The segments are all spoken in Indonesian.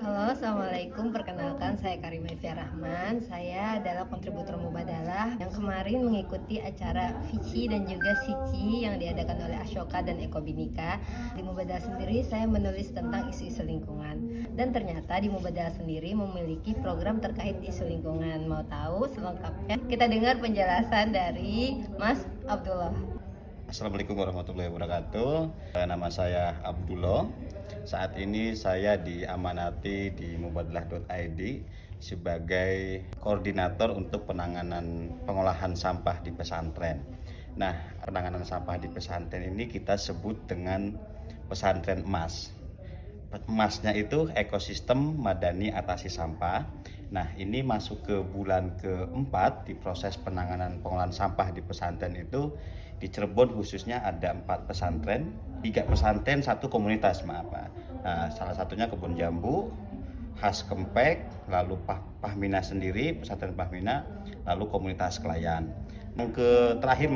Halo, Assalamualaikum. Perkenalkan, saya Karimah Ifya Rahman. Saya adalah kontributor Mubadalah yang kemarin mengikuti acara Vici dan juga Sici yang diadakan oleh Ashoka dan Eko Binika. Di Mubadalah sendiri, saya menulis tentang isu-isu lingkungan. Dan ternyata di Mubadalah sendiri memiliki program terkait isu lingkungan. Mau tahu selengkapnya? Kita dengar penjelasan dari Mas Abdullah. Assalamualaikum warahmatullahi wabarakatuh. Nama saya Abdullah. Saat ini saya diamanati di mubadalah.id sebagai koordinator untuk penanganan pengolahan sampah di pesantren. Nah, penanganan sampah di pesantren ini kita sebut dengan pesantren emas. Emasnya itu ekosistem madani atasi sampah. Nah, ini masuk ke bulan keempat di proses penanganan pengolahan sampah di pesantren itu. Di Cirebon khususnya ada 4 pesantren, 3 pesantren, 1 komunitas, maaf Pak. Nah, salah satunya Kebun Jambu, Khas Kempek, lalu Pahmina sendiri, pesantren Pahmina, lalu komunitas Kelayan. Yang terakhir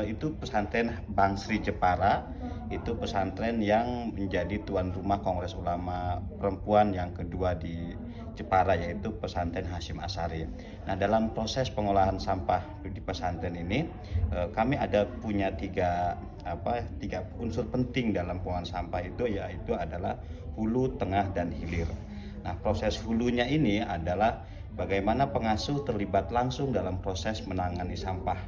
itu pesantren Bangsri Jepara, itu pesantren yang menjadi tuan rumah Kongres Ulama Perempuan yang kedua di Jepara, yaitu pesantren Hasyim Asy'ari. Nah, dalam proses pengolahan sampah di pesantren ini kami punya tiga unsur penting dalam pengolahan sampah itu, yaitu adalah hulu, tengah, dan hilir. Nah, proses hulunya ini adalah bagaimana pengasuh terlibat langsung dalam proses menangani sampah.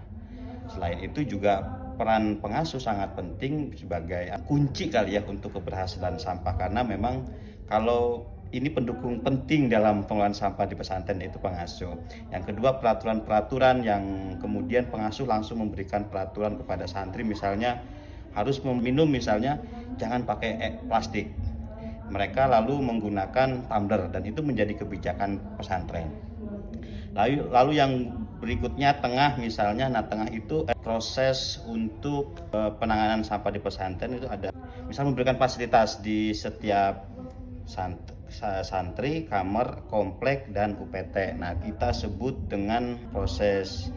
Selain itu juga peran pengasuh sangat penting sebagai kunci kali ya untuk keberhasilan sampah, karena memang kalau ini pendukung penting dalam pengolahan sampah di pesantren itu pengasuh. Yang kedua, peraturan-peraturan yang kemudian pengasuh langsung memberikan peraturan kepada santri, misalnya harus meminum, misalnya jangan pakai plastik. Mereka lalu menggunakan tumbler dan itu menjadi kebijakan pesantren. Lalu yang berikutnya tengah misalnya, nah tengah itu proses untuk penanganan sampah di pesantren itu ada, misal memberikan fasilitas di setiap santri, kamar, komplek, dan UPT. Nah, kita sebut dengan proses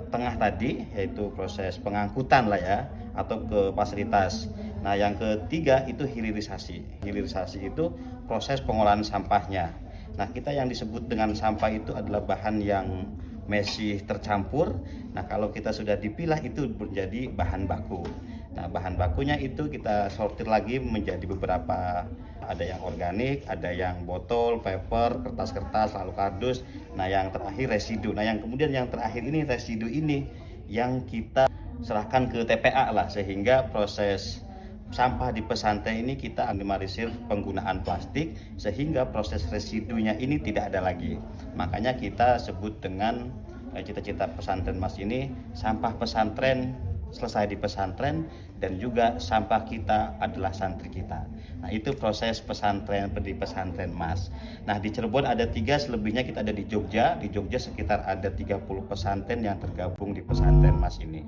tengah tadi, yaitu proses pengangkutan lah ya, atau ke fasilitas. Nah, yang ketiga itu hilirisasi. Hilirisasi itu proses pengolahan sampahnya. Nah, kita yang disebut dengan sampah itu adalah bahan yang masih tercampur. Nah, kalau kita sudah dipilah itu menjadi bahan baku. Nah, bahan bakunya itu kita sortir lagi menjadi beberapa, ada yang organik, ada yang botol, paper, kertas-kertas, lalu kardus. Nah, yang terakhir residu. Nah, yang terakhir ini residu ini yang kita serahkan ke TPA lah, sehingga proses sampah di pesantren ini kita minimalisir penggunaan plastik sehingga proses residunya ini tidak ada lagi. Makanya kita sebut dengan cita-cita pesantren Mas ini, sampah pesantren selesai di pesantren dan juga sampah kita adalah santri kita. Nah, itu proses pesantren di pesantren Mas. Nah, di Cirebon ada 3, selebihnya kita ada di Jogja. Di Jogja sekitar ada 30 pesantren yang tergabung di pesantren Mas ini.